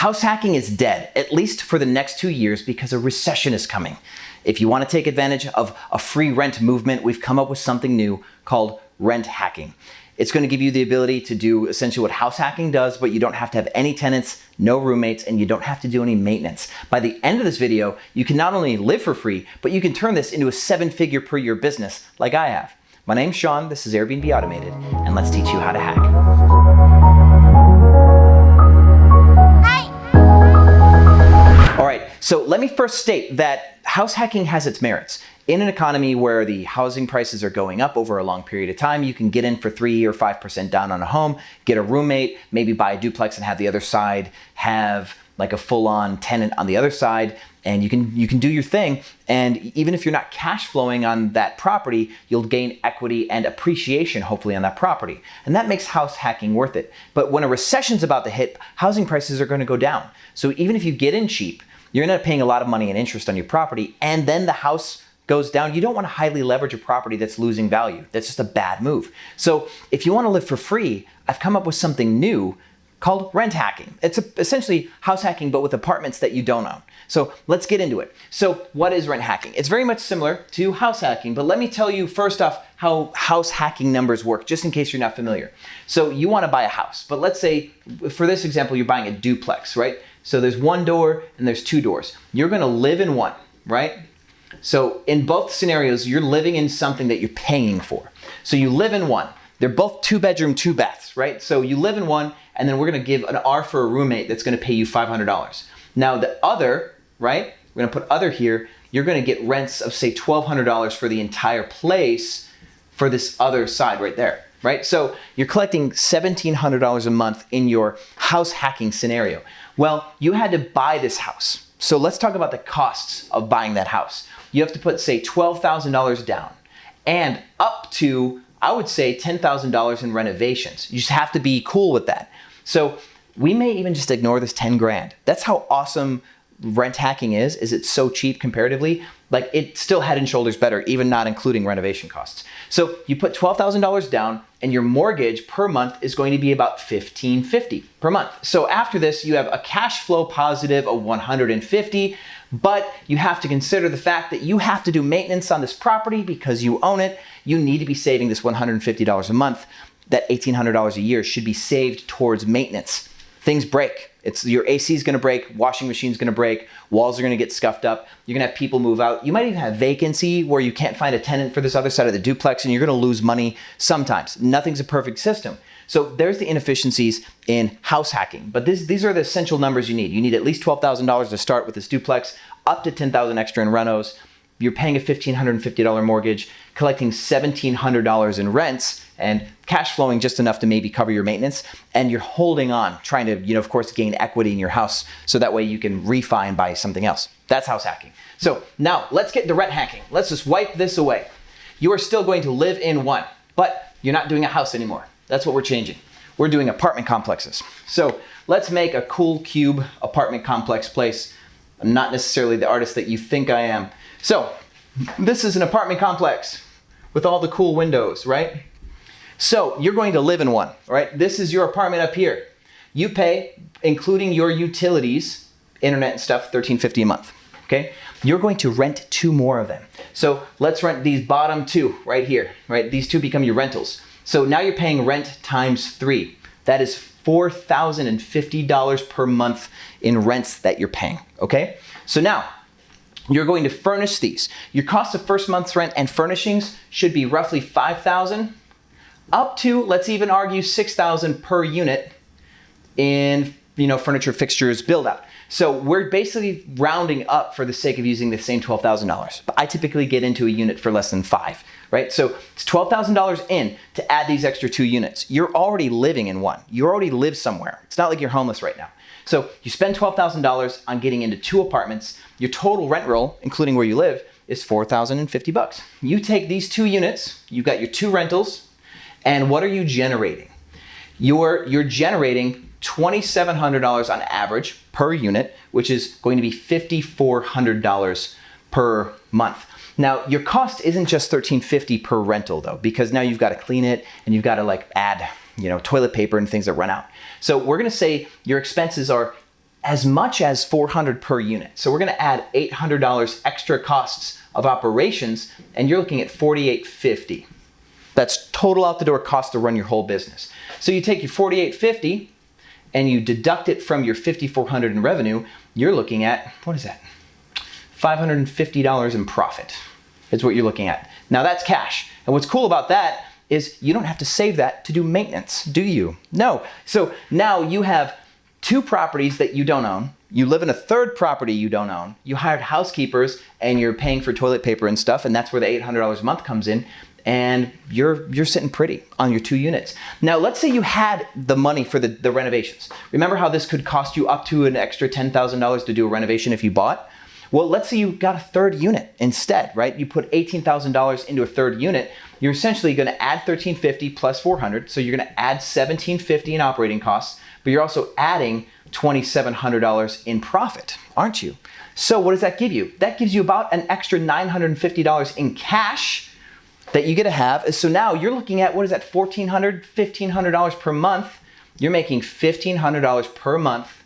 House hacking is dead, at least for the next 2 years, because a recession is coming. If you want to take advantage of a free rent movement, we've come up with something new called rent hacking. It's going to give you the ability to do essentially what house hacking does, but you don't have to have any tenants, no roommates, and you don't have to do any maintenance. By the end of this video, you can not only live for free, but you can turn this into a 7-figure per year business like I have. My name's Sean, this is Airbnb Automated, and let's teach you how to hack. All right, so let me first state that house hacking has its merits. In an economy where the housing prices are going up over a long period of time, you can get in for 3 or 5% down on a home, get a roommate, maybe buy a duplex and have the other side have like a full-on tenant on the other side, and you can do your thing. And even if you're not cash flowing on that property, you'll gain equity and appreciation hopefully on that property. And that makes house hacking worth it. But when a recession's about to hit, housing prices are going to go down. So even if you get in cheap, you're going to end up paying a lot of money in interest on your property, and then the house goes down. You don't want to highly leverage a property that's losing value. That's just a bad move. So if you want to live for free, I've come up with something new called rent hacking. It's essentially house hacking, but with apartments that you don't own. So let's get into it. So what is rent hacking? It's very much similar to house hacking, but let me tell you first off how house hacking numbers work, just in case you're not familiar. So you want to buy a house, but let's say for this example, you're buying a duplex, right? So there's one door and there's two doors. You're going to live in one, right? So in both scenarios, you're living in something that you're paying for. So you live in one. They're both 2-bedroom, 2 baths, right? So you live in one, and then we're going to give an R for a roommate that's going to pay you $500. Now the other, right? We're going to put other here. You're going to get rents of say $1,200 for the entire place for this other side right there, right? So you're collecting $1,700 a month in your house hacking scenario. Well, you had to buy this house. So let's talk about the costs of buying that house. You have to put, say, $12,000 down and up to, I would say, $10,000 in renovations. You just have to be cool with that. So we may even just ignore this 10 grand. That's how awesome rent hacking is it's so cheap comparatively. Like it's still head and shoulders better, even not including renovation costs. So you put $12,000 down and your mortgage per month is going to be about $1,550 per month. So after this, you have a cash flow positive of $150, but you have to consider the fact that you have to do maintenance on this property because you own it. You need to be saving this $150 a month. That $1,800 a year should be saved towards maintenance. Things break. Your AC is going to break, washing machine is going to break, walls are going to get scuffed up. You're going to have people move out. You might even have vacancy where you can't find a tenant for this other side of the duplex, and you're going to lose money sometimes. Nothing's a perfect system. So there's the inefficiencies in house hacking. But these are the essential numbers you need. You need at least $12,000 to start with this duplex, up to $10,000 extra in renos. You're paying a $1,550 mortgage, collecting $1,700 in rents, and cash flowing just enough to maybe cover your maintenance. And you're holding on, trying to, of course, gain equity in your house so that way you can refi and buy something else. That's house hacking. So now let's get to rent hacking. Let's just wipe this away. You are still going to live in one, but you're not doing a house anymore. That's what we're changing. We're doing apartment complexes. So let's make a cool cube apartment complex place. I'm not necessarily the artist that you think I am. So this is an apartment complex with all the cool windows, right? So you're going to live in one, right? This is your apartment up here. You pay, including your utilities, internet and stuff, $1,350 a month, okay? You're going to rent 2 more of them. So let's rent these bottom 2 right here, right? These 2 become your rentals. So now you're paying rent times 3. That is $4,050 per month in rents that you're paying, okay? So now, you're going to furnish these. Your cost of first month's rent and furnishings should be roughly $5,000 up to, let's even argue, $6,000 per unit in furniture, fixtures, build out. So we're basically rounding up for the sake of using the same $12,000. But I typically get into a unit for less than 5, right? So it's $12,000 in to add these extra 2 units. You're already living in one. You already live somewhere. It's not like you're homeless right now. So you spend $12,000 on getting into 2 apartments. Your total rent roll, including where you live, is $4,050. You take these 2 units, you've got your 2 rentals, and what are you generating? You're generating $2,700 on average per unit, which is going to be $5,400 per month. Now, your cost isn't just $1,350 per rental though, because now you've got to clean it and you've got to add toilet paper and things that run out. So we're going to say your expenses are as much as $400 per unit. So we're gonna add $800 extra costs of operations, and you're looking at $4,850. That's total out the door cost to run your whole business. So you take your $4,850 and you deduct it from your $5,400 in revenue, you're looking at, what is that? $550 in profit is what you're looking at. Now that's cash. And what's cool about that is you don't have to save that to do maintenance, do you? No. So now you have 2 properties that you don't own. You live in a 3rd property you don't own. You hired housekeepers and you're paying for toilet paper and stuff, and that's where the $800 a month comes in. And you're sitting pretty on your 2 units. Now, let's say you had the money for the renovations. Remember how this could cost you up to an extra $10,000 to do a renovation if you bought? Well, let's say you got a 3rd unit instead, right? You put $18,000 into a 3rd unit. You're essentially going to add $1,350 plus $400. So you're going to add $1,750 in operating costs, but you're also adding $2,700 in profit, aren't you? So what does that give you? That gives you about an extra $950 in cash that you get to have. So now you're looking at, what is that, $1,400, $1,500 per month. You're making $1,500 per month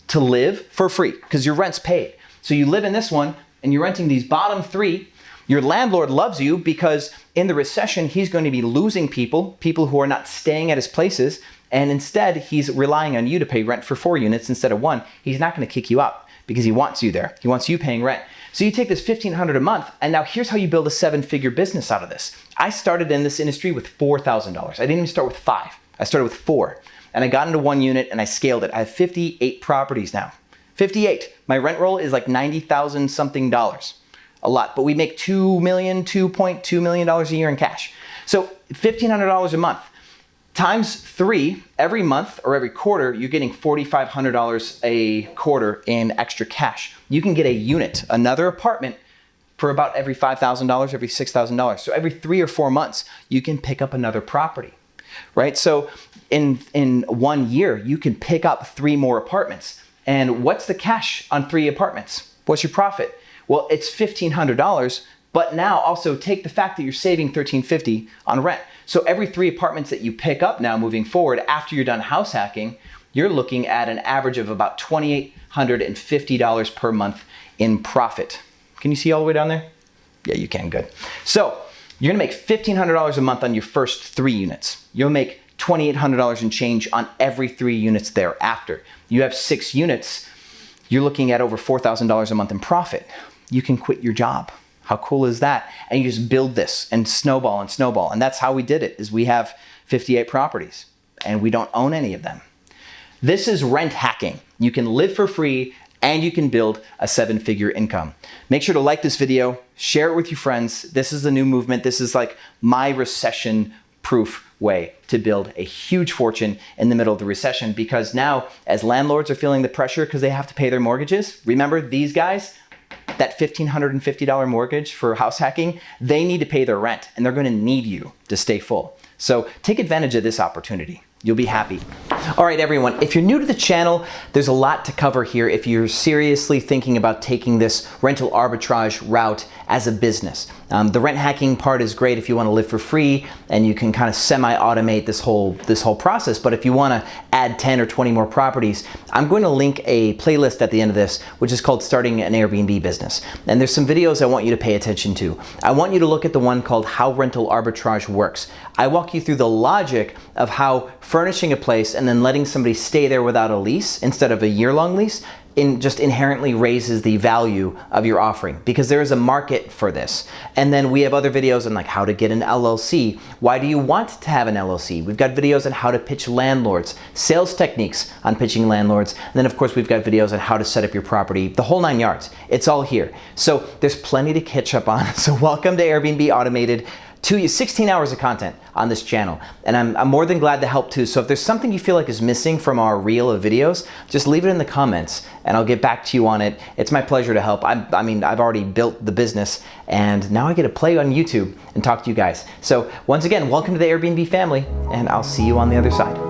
to live for free because your rent's paid. So you live in this one and you're renting these bottom 3. Your landlord loves you because in the recession, he's going to be losing people who are not staying at his places. And instead, he's relying on you to pay rent for 4 units instead of 1. He's not going to kick you out because he wants you there. He wants you paying rent. So you take this $1,500 a month, and now here's how you build a 7-figure business out of this. I started in this industry with $4,000. I didn't even start with 5. I started with 4. And I got into 1 unit and I scaled it. I have 58 properties now. 58. My rent roll is like $90,000 something dollars. A lot. But we make $2.2 million a year in cash. So $1,500 a month. Times 3, every month or every quarter, you're getting $4,500 a quarter in extra cash. You can get a unit, another apartment, for about every $5,000, every $6,000. So every 3 or 4 months, you can pick up another property, right? So in 1 year, you can pick up 3 more apartments. And what's the cash on 3 apartments? What's your profit? Well, it's $1,500, but now also take the fact that you're saving $1,350 on rent. So every 3 apartments that you pick up now moving forward after you're done house hacking, you're looking at an average of about $2,850 per month in profit. Can you see all the way down there? Yeah, you can, good. So you're gonna make $1,500 a month on your first 3 units. You'll make $2,800 in change on every 3 units thereafter. You have 6 units, you're looking at over $4,000 a month in profit. You can quit your job. How cool is that? And you just build this and snowball and snowball. And that's how we did it, is we have 58 properties and we don't own any of them. This is rent hacking. You can live for free and you can build a 7-figure income. Make sure to like this video, share it with your friends. This is the new movement. This is like my recession-proof way to build a huge fortune in the middle of the recession, because now as landlords are feeling the pressure because they have to pay their mortgages, remember these guys, that $1,550 mortgage for house hacking, they need to pay their rent and they're going to need you to stay full. So take advantage of this opportunity. You'll be happy. All right, everyone, if you're new to the channel, there's a lot to cover here if you're seriously thinking about taking this rental arbitrage route as a business. The rent hacking part is great if you want to live for free and you can kind of semi-automate this whole process. But if you want to add 10 or 20 more properties, I'm going to link a playlist at the end of this, which is called Starting an Airbnb Business. And there's some videos I want you to pay attention to. I want you to look at the one called How Rental Arbitrage Works. I walk you through the logic of how furnishing a place and then letting somebody stay there without a lease instead of a year-long lease just inherently raises the value of your offering, because there is a market for this. And then we have other videos on like how to get an LLC. Why do you want to have an LLC? We've got videos on how to pitch landlords, sales techniques on pitching landlords. And then of course we've got videos on how to set up your property, the whole 9 yards. It's all here. So there's plenty to catch up on. So welcome to Airbnb Automated. 16 hours of content on this channel, and I'm more than glad to help too. So if there's something you feel like is missing from our reel of videos, just leave it in the comments and I'll get back to you on it. It's my pleasure to help. I mean, I've already built the business and now I get to play on YouTube and talk to you guys. So once again, welcome to the Airbnb family, and I'll see you on the other side.